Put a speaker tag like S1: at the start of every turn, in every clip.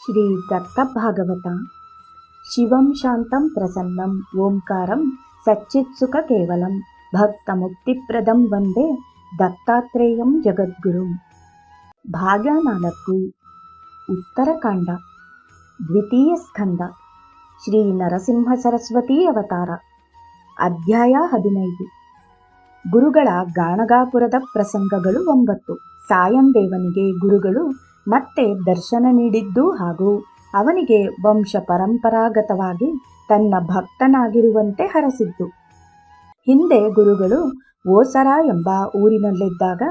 S1: ಶ್ರೀ ದತ್ತಭಾಗವತ. ಶಿವಂ ಶಾಂತಂ ಪ್ರಸನ್ನಂ ಓಂಕಾರಂ ಸಚ್ಚಿತ್ಸುಖ ಕೇವಲಂ ಭಕ್ತಮುಕ್ತಿಪ್ರದಂ ವಂದೇ ದತ್ತಾತ್ರೇಯಂ ಜಗದ್ಗುರುಂ. ಭಾಗ 4. ಉತ್ತರಕಾಂಡ. ದ್ವಿತೀಯ ಸ್ಕಂದ. ಶ್ರೀ ನರಸಿಂಹ ಸರಸ್ವತಿ ಅವತಾರ. ಅಧ್ಯಾಯ 15. ಗುರುಗಳ ಗಾಣಗಾಪುರದ ಪ್ರಸಂಗಗಳು 9. ಸಾಯಂದೇವನಿಗೆ ಗುರುಗಳು ಮತ್ತೆ ದರ್ಶನ ನೀಡಿದ್ದು ಹಾಗೂ ಅವನಿಗೆ ವಂಶ ಪರಂಪರಾಗತವಾಗಿ ತನ್ನ ಭಕ್ತನಾಗಿರುವಂತೆ ಹರಸಿದ್ದು. ಹಿಂದೆ ಗುರುಗಳು ಓಸರ ಎಂಬ ಊರಿನಲ್ಲಿದ್ದಾಗ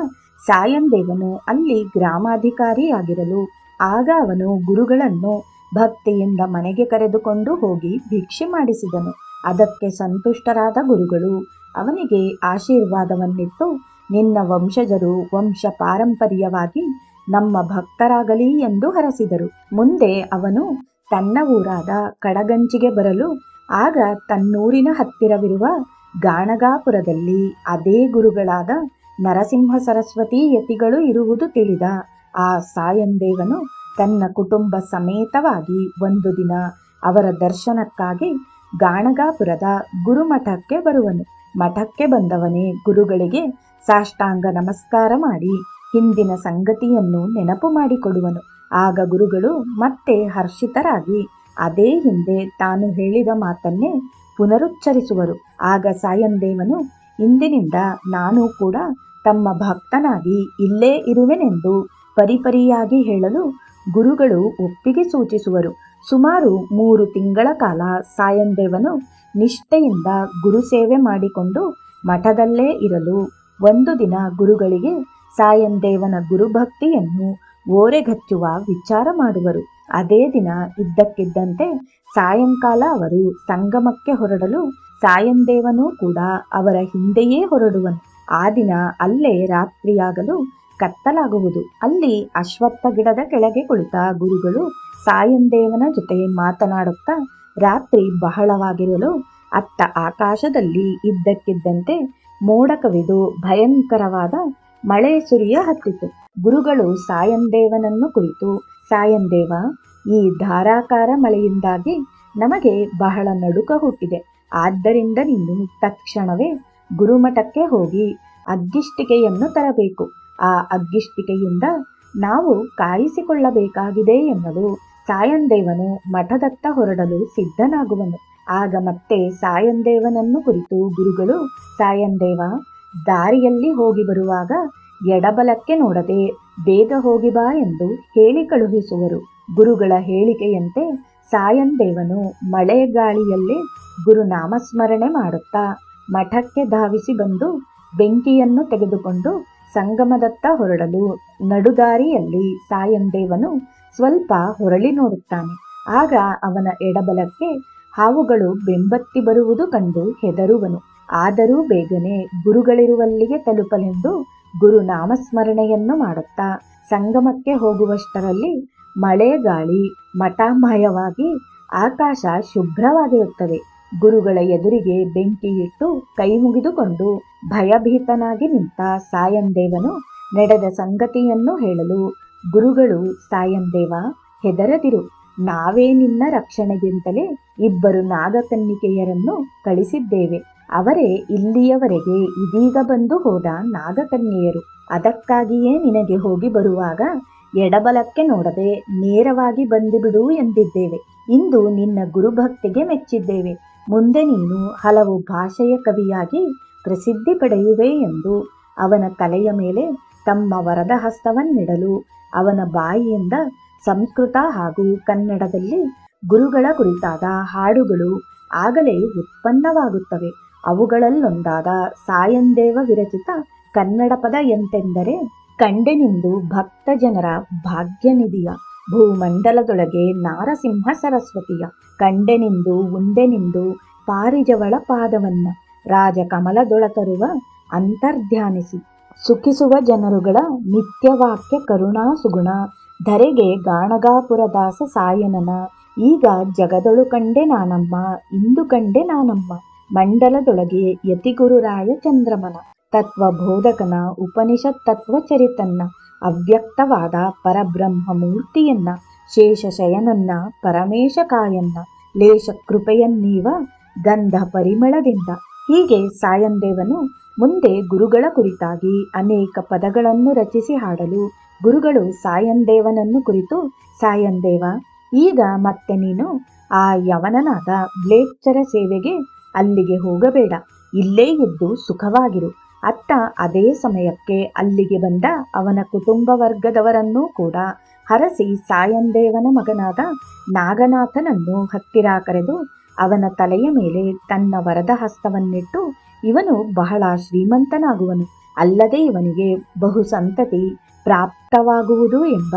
S1: ಸಾಯಂದೇವನು ಅಲ್ಲಿ ಗ್ರಾಮಾಧಿಕಾರಿಯಾಗಿರಲು ಆಗ ಅವನು ಗುರುಗಳನ್ನು ಭಕ್ತಿಯಿಂದ ಮನೆಗೆ ಕರೆದುಕೊಂಡು ಹೋಗಿ ಭಿಕ್ಷೆ ಮಾಡಿಸಿದನು. ಅದಕ್ಕೆ ಸಂತುಷ್ಟರಾದ ಗುರುಗಳು ಅವನಿಗೆ ಆಶೀರ್ವಾದವನ್ನಿತ್ತು ನಿನ್ನ ವಂಶಜರು ವಂಶ ಪಾರಂಪರ್ಯವಾಗಿ ನಮ್ಮ ಭಕ್ತರಾಗಲಿ ಎಂದು ಹರಸಿದರು. ಮುಂದೆ ಅವನು ತನ್ನ ಊರಾದ ಕಡಗಂಚಿಗೆ ಬರಲು ಆಗ ತನ್ನೂರಿನ ಹತ್ತಿರವಿರುವ ಗಾಣಗಾಪುರದಲ್ಲಿ ಅದೇ ಗುರುಗಳಾದ ನರಸಿಂಹ ಸರಸ್ವತಿ ಯತಿಗಳು ಇರುವುದು ತಿಳಿದ ಆ ಸಾಯಂದೇವನು ತನ್ನ ಕುಟುಂಬ ಸಮೇತವಾಗಿ ಒಂದು ದಿನ ಅವರ ದರ್ಶನಕ್ಕಾಗಿ ಗಾಣಗಾಪುರದ ಗುರುಮಠಕ್ಕೆ ಬರುವನು. ಮಠಕ್ಕೆ ಬಂದವನೇ ಗುರುಗಳಿಗೆ ಸಾಷ್ಟಾಂಗ ನಮಸ್ಕಾರ ಮಾಡಿ ಹಿಂದಿನ ಸಂಗತಿಯನ್ನು ನೆನಪು ಮಾಡಿಕೊಡುವನು. ಆಗ ಗುರುಗಳು ಮತ್ತೆ ಹರ್ಷಿತರಾಗಿ ಅದೇ ಹಿಂದೆ ತಾನು ಹೇಳಿದ ಮಾತನ್ನೇ ಪುನರುಚ್ಚರಿಸುವರು. ಆಗ ಸಾಯಂದೇವನು ಇಂದಿನಿಂದ ನಾನು ಕೂಡ ತಮ್ಮ ಭಕ್ತನಾಗಿ ಇಲ್ಲೇ ಇರುವೆನೆಂದು ಪರಿಪರಿಯಾಗಿ ಹೇಳಲು ಗುರುಗಳು ಒಪ್ಪಿಗೆ ಸೂಚಿಸುವರು. ಸುಮಾರು 3 ತಿಂಗಳ ಕಾಲ ಸಾಯಂದೇವನು ನಿಷ್ಠೆಯಿಂದ ಗುರುಸೇವೆ ಮಾಡಿಕೊಂಡು ಮಠದಲ್ಲೇ ಇರಲು ಒಂದು ದಿನ ಗುರುಗಳಿಗೆ ಸಾಯಂದೇವನ ಗುರುಭಕ್ತಿಯನ್ನು ಓರೆಗಚ್ಚುವ ವಿಚಾರ ಮಾಡುವರು. ಅದೇ ದಿನ ಇದ್ದಕ್ಕಿದ್ದಂತೆ ಸಾಯಂಕಾಲ ಅವರು ಸಂಗಮಕ್ಕೆ ಹೊರಡಲು ಸಾಯಂದೇವನೂ ಕೂಡ ಅವರ ಹಿಂದೆಯೇ ಹೊರಡುವನು. ಆ ದಿನ ಅಲ್ಲೇ ರಾತ್ರಿಯಾಗಲು ಕತ್ತಲಾಗುವುದು. ಅಲ್ಲಿ ಅಶ್ವತ್ಥ ಗಿಡದ ಕೆಳಗೆ ಕುಳಿತ ಗುರುಗಳು ಸಾಯಂದೇವನ ಜೊತೆ ಮಾತನಾಡುತ್ತಾ ರಾತ್ರಿ ಬಹಳವಾಗಿರಲು ಅತ್ತ ಆಕಾಶದಲ್ಲಿ ಇದ್ದಕ್ಕಿದ್ದಂತೆ ಮೋಡ ಕವಿದು ಭಯಂಕರವಾದ ಮಳೆ ಸುರಿಯ ಹತ್ತಿತು. ಗುರುಗಳು ಸಾಯಂದೇವನನ್ನು ಕುರಿತು, ಸಾಯಂದೇವ, ಈ ಧಾರಾಕಾರ ಮಳೆಯಿಂದಾಗಿ ನಮಗೆ ಬಹಳ ನಡುಕ ಹುಟ್ಟಿದೆ. ಆದ್ದರಿಂದ ನೀನು ತತ್ಕ್ಷಣವೇ ಗುರುಮಠಕ್ಕೆ ಹೋಗಿ ಅಗ್ಗಿಷ್ಟಿಕೆಯನ್ನು ತರಬೇಕು. ಆ ಅಗ್ಗಿಷ್ಟಿಕೆಯಿಂದ ನಾವು ಕಾಯಿಸಿಕೊಳ್ಳಬೇಕಾಗಿದೆ ಎನ್ನಲು ಸಾಯಂದೇವನು ಮಠದತ್ತ ಹೊರಡಲು ಸಿದ್ಧನಾಗುವನು. ಆಗ ಮತ್ತೆ ಸಾಯಂದೇವನನ್ನು ಕುರಿತು ಗುರುಗಳು, ಸಾಯಂದೇವ, ದಾರಿಯಲ್ಲಿ ಹೋಗಿ ಬರುವಾಗ ಎಡಬಲಕ್ಕೆ ನೋಡದೆ ಬೇಗ ಹೋಗಿ ಬಾ ಎಂದು ಹೇಳಿ ಕಳುಹಿಸುವರು. ಗುರುಗಳ ಹೇಳಿಕೆಯಂತೆ ಸಾಯಂದೇವನು ಮಳೆಗಾಳಿಯಲ್ಲೇ ಗುರುನಾಮಸ್ಮರಣೆ ಮಾಡುತ್ತಾ ಮಠಕ್ಕೆ ಧಾವಿಸಿ ಬಂದು ಬೆಂಕಿಯನ್ನು ತೆಗೆದುಕೊಂಡು ಸಂಗಮದತ್ತ ಹೊರಡಲು ನಡುದಾರಿಯಲ್ಲಿ ಸಾಯಂದೇವನು ಸ್ವಲ್ಪ ಹೊರಳಿ ನೋಡುತ್ತಾನೆ. ಆಗ ಅವನ ಎಡಬಲಕ್ಕೆ ಹಾವುಗಳು ಬೆಂಬತ್ತಿ ಬರುವುದು ಕಂಡು ಹೆದರುವನು. ಆದರೂ ಬೇಗನೆ ಗುರುಗಳಿರುವಲ್ಲಿಗೆ ತಲುಪಲೆಂದು ಗುರುನಾಮಸ್ಮರಣೆಯನ್ನು ಮಾಡುತ್ತಾ ಸಂಗಮಕ್ಕೆ ಹೋಗುವಷ್ಟರಲ್ಲಿ ಮಳೆಗಾಳಿ ಮಠಾಮಯವಾಗಿ ಆಕಾಶ ಶುಭ್ರವಾಗಿರುತ್ತದೆ. ಗುರುಗಳ ಎದುರಿಗೆ ಬೆಂಕಿಯಿಟ್ಟು ಕೈ ಮುಗಿದುಕೊಂಡು ಭಯಭೀತನಾಗಿ ನಿಂತ ಸಾಯಂದೇವನು ನಡೆದ ಸಂಗತಿಯನ್ನು ಹೇಳಲು ಗುರುಗಳು, ಸಾಯಂದೇವ, ಹೆದರದಿರು, ನಾವೇ ನಿನ್ನ ರಕ್ಷಣೆಗಿಂತಲೇ 2 ನಾಗಕನ್ನಿಕೆಯರನ್ನು ಕಳಿಸಿದ್ದೇವೆ. ಅವರೇ ಇಲ್ಲಿಯವರೆಗೆ ಇದೀಗ ಬಂದು ಹೋದ ನಾಗಕನ್ಯೆಯರು. ಅದಕ್ಕಾಗಿಯೇ ನಿನಗೆ ಹೋಗಿ ಬರುವಾಗ ಎಡಬಲಕ್ಕೆ ನೋಡದೆ ನೇರವಾಗಿ ಬಂದುಬಿಡು ಎಂದಿದ್ದೇವೆ. ಇಂದು ನಿನ್ನ ಗುರುಭಕ್ತಿಗೆ ಮೆಚ್ಚಿದ್ದೇವೆ. ಮುಂದೆ ನೀನು ಹಲವು ಭಾಷೆಯ ಕವಿಯಾಗಿ ಪ್ರಸಿದ್ಧಿ ಪಡೆಯುವೆ ಎಂದು ಅವನ ತಲೆಯ ಮೇಲೆ ತಮ್ಮ ವರದ ಹಸ್ತವನ್ನಿಡಲು ಅವನ ಬಾಯಿಯಿಂದ ಸಂಸ್ಕೃತ ಹಾಗೂ ಕನ್ನಡದಲ್ಲಿ ಗುರುಗಳ ಕುರಿತಾದ ಹಾಡುಗಳು ಆಗಲೇ ಉತ್ಪನ್ನವಾಗುತ್ತವೆ. ಅವುಗಳಲ್ಲೊಂದಾದ ಸಾಯಂದೇವ ವಿರಚಿತ ಕನ್ನಡ ಪದ ಎಂತೆಂದರೆ, ಕಂಡೆನಿಂದು ಭಕ್ತ ಜನರ ಭಾಗ್ಯನಿಧಿಯ ಭೂಮಂಡಲದೊಳಗೆ ನಾರಸಿಂಹ ಸರಸ್ವತಿಯ, ಕಂಡೆನಿಂದು ಉಂಡೆನಿಂದು ಪಾರಿಜವಳ ಪಾದವನ್ನ ರಾಜಕಮಲದೊಳತರುವ ಅಂತರ್ಧ್ಯಾನಿಸಿ, ಸುಖಿಸುವ ಜನರುಗಳ ನಿತ್ಯವಾಕ್ಯ ಕರುಣಾ ಸುಗುಣ ಧರೆಗೆ ಗಾಣಗಾಪುರದಾಸ ಸಾಯನನ, ಈಗ ಜಗದೊಳು ಕಂಡೆ ನಾನಮ್ಮ, ಇಂದು ಕಂಡೆ ನಾನಮ್ಮ, ಮಂಡಲದೊಳಗೆ ಯತಿಗುರುರಾಯ ಚಂದ್ರಮನ, ತತ್ವಬೋಧಕನ ಉಪನಿಷತ್ ತತ್ವಚರಿತನ್ನ, ಅವ್ಯಕ್ತವಾದ ಪರಬ್ರಹ್ಮ ಮೂರ್ತಿಯನ್ನ, ಶೇಷಶಯನನ್ನ ಪರಮೇಶ ಕಾಯನ್ನ ಲೇಷ ಕೃಪೆಯನ್ನೀವ ಗಂಧ ಪರಿಮಳದಿಂದ. ಹೀಗೆ ಸಾಯಂದೇವನು ಮುಂದೆ ಗುರುಗಳ ಕುರಿತಾಗಿ ಅನೇಕ ಪದಗಳನ್ನು ರಚಿಸಿ ಹಾಡಲು ಗುರುಗಳು ಸಾಯಂದೇವನನ್ನು ಕುರಿತು, ಸಾಯಂದೇವ, ಈಗ ಮತ್ತೆ ನೀನು ಆ ಯವನನಾದ ಬ್ಲೇಚ್ಚರ ಸೇವೆಗೆ ಅಲ್ಲಿಗೆ ಹೋಗಬೇಡ, ಇಲ್ಲೇ ಇದ್ದು ಸುಖವಾಗಿರು. ಅತ್ತ ಅದೇ ಸಮಯಕ್ಕೆ ಅಲ್ಲಿಗೆ ಬಂದ ಅವನ ಕುಟುಂಬ ವರ್ಗದವರನ್ನೂ ಕೂಡ ಹರಸಿ ಸಾಯಂದೇವನ ಮಗನಾದ ನಾಗನಾಥನನ್ನು ಹತ್ತಿರ ಕರೆದು ಅವನ ತಲೆಯ ಮೇಲೆ ತನ್ನ ವರದ ಹಸ್ತವನ್ನಿಟ್ಟು, ಇವನು ಬಹಳ ಶ್ರೀಮಂತನಾಗುವನು, ಅಲ್ಲದೆ ಇವನಿಗೆ ಬಹು ಸಂತತಿ ಪ್ರಾಪ್ತವಾಗುವುದು ಎಂಬ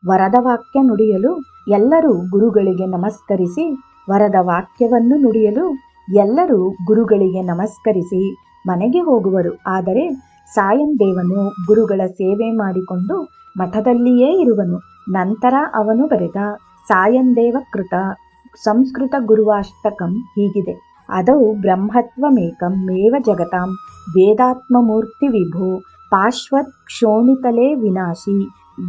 S1: ವರದ ವಾಕ್ಯ ನುಡಿಯಲು ಎಲ್ಲರೂ ಗುರುಗಳಿಗೆ ನಮಸ್ಕರಿಸಿ ವರದ ವಾಕ್ಯವನ್ನು ನುಡಿಯಲು ಎಲ್ಲರೂ ಗುರುಗಳಿಗೆ ನಮಸ್ಕರಿಸಿ ಮನೆಗೆ ಹೋಗುವರು. ಆದರೆ ಸಾಯಂದೇವನು ಗುರುಗಳ ಸೇವೆ ಮಾಡಿಕೊಂಡು ಮಠದಲ್ಲಿಯೇ ಇರುವನು. ನಂತರ ಅವನು ಬರೆದ ಸಾಯಂದೇವ ಕೃತ ಸಂಸ್ಕೃತ ಗುರುವಾಷ್ಟಕಂ ಹೀಗಿದೆ. ಅದೌ ಬ್ರಹ್ಮತ್ವಮೇಕಂ ಮೇವ ಜಗತಾಂ ವೇದಾತ್ಮಮೂರ್ತಿ ವಿಭೋ ಪಾಶ್ವತ್ ಕ್ಷೋಣಿತಲೆ ವಿನಾಶಿ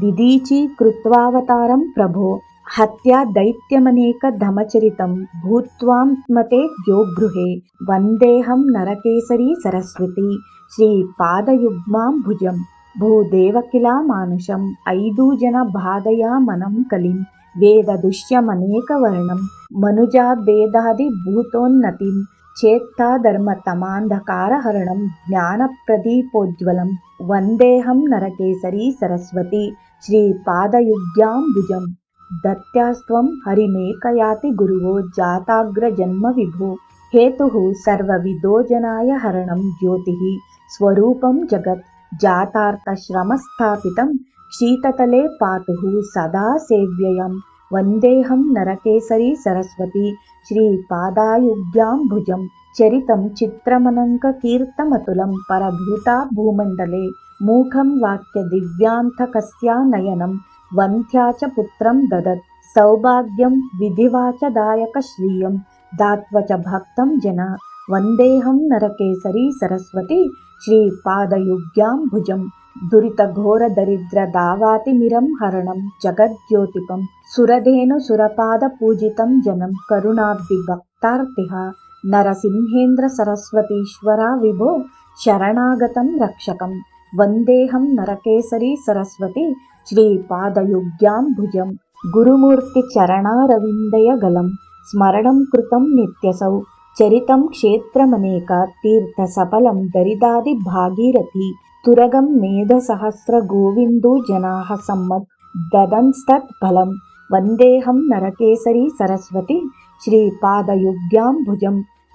S1: ದಿದೀಚಿ ಕೃತ್ವಾವತಾರಂ ಪ್ರಭೋ ಹತ್ಯಾ ದೈತ್ಯಮನೇಕ ಧಮಚರಿತಂ ಭೂತ್ವಾಂತ್ಮತೆ ಯೋಗೃಹೇ ವಂದೇಹಂ ನರಕೇಸರಿ ಸರಸ್ವತಿ ಶ್ರೀ ಪಾದಯುಗ್ಮಾಂಭುಜಂ ಭೂದೇವಕಿಲಾ ಮಾನುಷಂ 5 ಜನ ಬಾಧಯಾ ಮನಂ ಕಲಿಂ ವೇದ ದುಷ್ಯಮನೇಕ ವರ್ಣಂ ಮನುಜಾ ಭೇದಾದಿ ಭೂತೋನ್ನತಿಂ ಚೇತ್ತಾ ಧರ್ಮ ತಮಾಂಧಕಾರ ಹರಣಂ ಜ್ಞಾನ ಪ್ರದೀಪೋಜ್ವಲಂ ವಂದೇಹಂ ನರಕೇಸರಿ ಸರಸ್ವತಿ ಶ್ರೀ ಪಾದಯುಗ್ಯಾಂ ದತ್ಯಾಸ್ತ್ವಂ ಹರಿಮೇಕಯಾತಿ ಗುರುವೋ ಜಾತಾಗ್ರ ಜನ್ಮ ವಿಭೋ ಹೇತುಃ ಸರ್ವವಿದೋ ಜನಾಯ ಹರಣಂ ಜ್ಯೋತಿಃ ಸ್ವರೂಪಂ ಜಗತ್ ಜಾತಾರ್ಥ ಶ್ರಮಸ್ಥಾಪಿತಂ ಕ್ಷೀತತಲೆ ಪಾತುಃ ಸದಾ ಸೇವ್ಯಯಂ ವಂದೇಹಂ ನರಕೇಸರಿ ಸರಸ್ವತಿ ಶ್ರೀ ಪಾದಾಯುಗ್ಯಾಂ ಚರಿತಂ ಚಿತ್ರಮನಂಕ ಕೀರ್ತಮತುಲಂ ಪರಭೂತಾ ಭೂಮಂಡಲೆ ಮೂಖಂ ವಾಕ್ಯ ದಿವ್ಯಾಂತಕಸ್ಯಾ ನಯನಂ ವಂತ್ಯಾ ಚ ಪುತ್ರಂ ದದತ್ ಸೌಭಾಗ್ಯಂ ವಿಧಿವಾಚ ದಾಯಕ ಶ್ರಿಯಂ ದಾತ್ವ ಚ ಭಕ್ತಂ ಜನ ವಂದೇಹಂ ನರಕೇಸರಿ ಸರಸ್ವತಿ ಶ್ರೀ ಪಾದಯುಗ್ಯಾಂ ದುರಿತ ಘೋರ ದರಿದ್ರ ದಾವಾತಿ ಮಿರಂ ಹರಣಂ ಜಗಜ್ಯೋತಿಪಂ ಸುರಧೇನು ಸುರಪಾದ ಪೂಜಿತಂ ಜನಂ ಕರುಣಾಬ್ಧಿ ಭಕ್ತಾರ್ತಿಹ ನರಸಿಂಹೇಂದ್ರ ಸರಸ್ವತೀಶ್ವರ ವಿಭೋ ಶರಣಾಗತಂ ರಕ್ಷಕಂ ವಂದೇಹಂ ನರಕೇಸರಿ ಸರಸ್ವತಿ ಶ್ರೀ ಪಾದಯುಗ್ಯಾಂ ಗುರುಮೂರ್ತಿ ಚರಣಾರವಿಂದಯ ಗಲಂ ಸ್ಮರಣಂ ಕೃತಂ ನಿತ್ಯಸೌ ಚರಿತಂ ಕ್ಷೇತ್ರಮನೇಕ ತೀರ್ಥ ಸಫಲಂ ದರಿದಾದಿ ಭಾಗೀರಥಿ ತುರಗಂ ಮೇಧ ಸಹಸ್ರ ಗೋವಿಂದೋ ಜನಾಃ ಸಮ್ಮತ್ ದದನ್ಸ್ತತ್ ಫಲಂ ವಂದೇಹಂ ನರಕೇಸರಿ ಸರಸ್ವತಿ ಶ್ರೀ ಪಾದಯುಗ್ಯಾಂ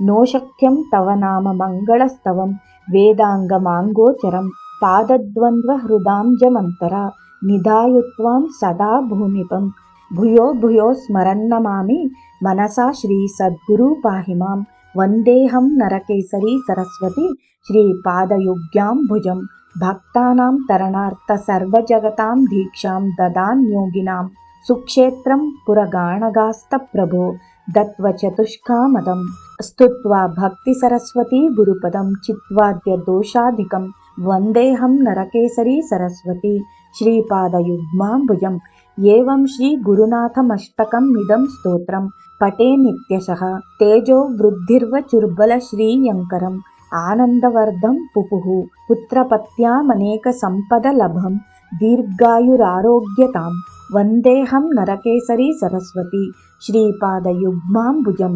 S1: ನೋ ಶಕ್ಯಂ ತವ ನಾಮ ಮಂಗಳಸ್ತವಂ ವೇದಾಂಗಮಾಂಗೋಚರಂ ಪಾದದ್ವಂದ್ವ ಹೃದಾಂಜಮಂತರ ನಿಧಾಯುತ್ವಾಂ ಸದಾ ಭೂಮಿಪಂ ಭೂಯೋ ಭೂಯೋ ಸ್ಮರನ್ನಮಾಮಿ ಮನಸಾ ಶ್ರೀ ಸದ್ಗುರು ಪಾಹಿ ಮಾಂ ವಂದೇಹಂ ನರಕೇಸರಿ ಸರಸ್ವತಿ ಶ್ರೀ ಪಾದಯುಗ್ಯಾಂ ಭಕ್ತಾನಾಂ ತರಣಾರ್ಥ ಸರ್ವಜಗತಾಂ ದೀಕ್ಷಾಂ ದದಾನ್ಯೋಗಿನಾಂ ಸುಕ್ಷೇತ್ರಂ ಪುರಗಾಣಗಾಸ್ತ ಪ್ರಭೋ ದತ್ವ ಚತುಷ್ಕಾಮದಂ ಸ್ತುತ್ವಾ ಭಕ್ತಿ ಸರಸ್ವತಿ ಗುರುಪದಂ ಚಿತ್ವಾದ್ಯ ದೋಷಾಧಿಕಂ ವಂದೇಹಂ ನರಕೇಸರಿ ಸರಸ್ವತಿ ಶ್ರೀಪಾದಯುಗ್ಮಾಂಬುಜಂ ಏವಂ ಶ್ರೀ ಗುರುನಾಥಮಷ್ಟಕಂ ಇದಂ ಸ್ತೋತ್ರಂ ಪಟೇ ನಿತ್ಯಶಃ ತೇಜೋ ವೃದ್ಧಿರ್ವ ಚುರ್ಬಲ ಶ್ರೀಯಂಕರಂ ಆನಂದವರ್ಧಂ ಪುಪುಃ ಪುತ್ರಪತ್ಯಾಮನೇಕ ಸಂಪದ ಲಭಂ ದೀರ್ಘಾಯುರಾರೋಗ್ಯತಾಂ ವಂದೇಹಂ ನರಕೇಸರಿ ಸರಸ್ವತಿ ಶ್ರೀಪಾದಯುಗ್ಮಾಂಬುಜಂ.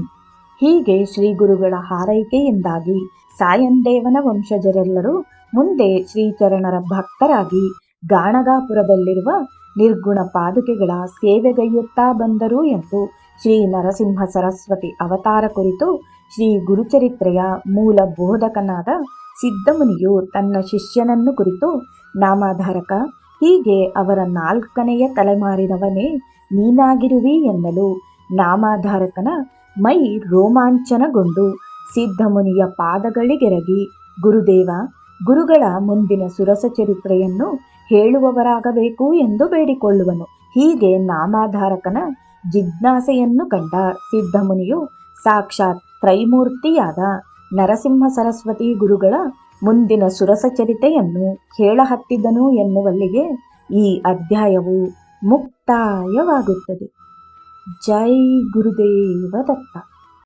S1: ಹೀಗೆ ಶ್ರೀ ಗುರುಗಳ ಹಾರೈಕೆಯಿಂದಾಗಿ ಸಾಯಂದೇವನ ವಂಶಜರೆಲ್ಲರೂ ಮುಂದೆ ಶ್ರೀಚರಣರ ಭಕ್ತರಾಗಿ ಗಾಣಗಾಪುರದಲ್ಲಿರುವ ನಿರ್ಗುಣ ಪಾದುಕೆಗಳ ಸೇವೆಗೈಯುತ್ತಾ ಬಂದರು ಎಂದು ಶ್ರೀ ನರಸಿಂಹ ಸರಸ್ವತಿ ಅವತಾರ ಕುರಿತು ಶ್ರೀ ಗುರುಚರಿತ್ರೆಯ ಮೂಲ ಬೋಧಕನಾದ ಸಿದ್ಧಮುನಿಯು ತನ್ನ ಶಿಷ್ಯನನ್ನು ಕುರಿತು ನಾಮಾಧಾರಕ, ಹೀಗೆ ಅವರ 4ನೆಯ ತಲೆಮಾರಿನವನೇ ನೀನಾಗಿರುವಿ ಎನ್ನಲು ನಾಮಾಧಾರಕನ ಮೈ ರೋಮಾಂಚನಗೊಂಡು ಸಿದ್ಧಮುನಿಯ ಪಾದಗಳಿಗೆರಗಿ, ಗುರುದೇವ, ಗುರುಗಳ ಮುಂದಿನ ಸುರಸ ಚರಿತ್ರೆಯನ್ನು ಹೇಳುವವರಾಗಬೇಕು ಎಂದು ಬೇಡಿಕೊಳ್ಳುವನು. ಹೀಗೆ ನಾಮಾಧಾರಕನ ಜಿಜ್ಞಾಸೆಯನ್ನು ಕಂಡ ಸಿದ್ಧಮುನಿಯು ಸಾಕ್ಷಾತ್ ತ್ರೈಮೂರ್ತಿಯಾದ ನರಸಿಂಹ ಸರಸ್ವತಿ ಗುರುಗಳ ಮುಂದಿನ ಸುರಸ ಚರಿತೆಯನ್ನು ಹೇಳಹತ್ತಿದನು ಎನ್ನುವಲ್ಲಿಗೆ ಈ ಅಧ್ಯಾಯವು ಮುಕ್ತಾಯವಾಗುತ್ತದೆ. ಜೈ ಗುರುದೇವ ದತ್ತ.